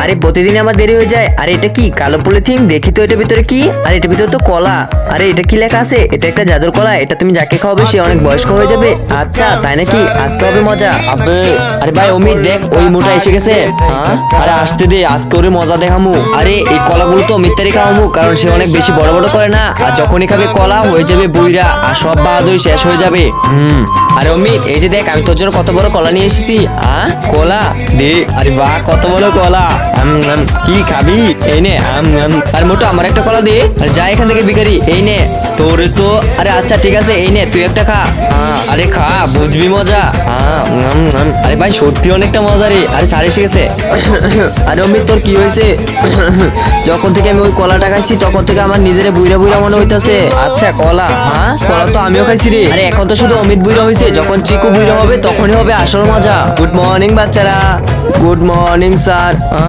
আরে প্রতিদিন আমার দেরি হয়ে যায়। আরে এটা কি কালো পলিথিন? দেখি তো এটার ভিতরে কি। আরে এটার ভিতরে তো কলা। আরে এটা কি লেখা আছে? এটা একটা জাদুর কলা। এটা তুমি যাকে খাওয়াবে সে অনেক বয়স্ক হয়ে যাবে। আচ্ছা তাই নাকি? আজকে হবে মজা। আবে আরে ভাই অমিত দেখ ওই মোটা এসে গেছে। হ্যাঁ আরে আসতে দে, আজকে ওরে মজা দেখামু। আরে এই কলাগুলো তো অমিতারই খাওয়ামু, কারণ সে অনেক বেশি বড় বড় করে না, আর যখনই খাবে কলা হয়ে যাবে বুইরা, আর সব বাহাদুরি শেষ হয়ে যাবে। আরে অমিত এই যে দেখ আমি তোর জন্য কত বড় কলা নিয়ে এসেছি। কলা দে। আরে বাহ কত বড় কলা। কি খাবি? এই নে। আর মোটো আমার একটা কলা দে। আর যা এখান থেকে ভিখারি। এই নে তোরে তো। আরে আচ্ছা ঠিক আছে এই নে তুই একটা খা। আরে খা বুঝবি মজা। আরে ভাই সত্যি অনেকটা মজা রে। আরে স্যার এসে গেছে। আরে অমিত তোর কি হয়েছে? যখন থেকে আমি ওই কলাটা খাইছি তখন থেকে আমার নিজেরে বুইরা বুইরা মনে হইতাছে। আচ্ছা কলা? কলা তো আমিও খাইছি রে। আরে এখন তো শুধু অমিত বুইরা হয়েছে, যখন চিকু বুইরা হবে তখনই হবে আসল মজা। গুড মর্নিং বাচ্চারা। Good morning sir.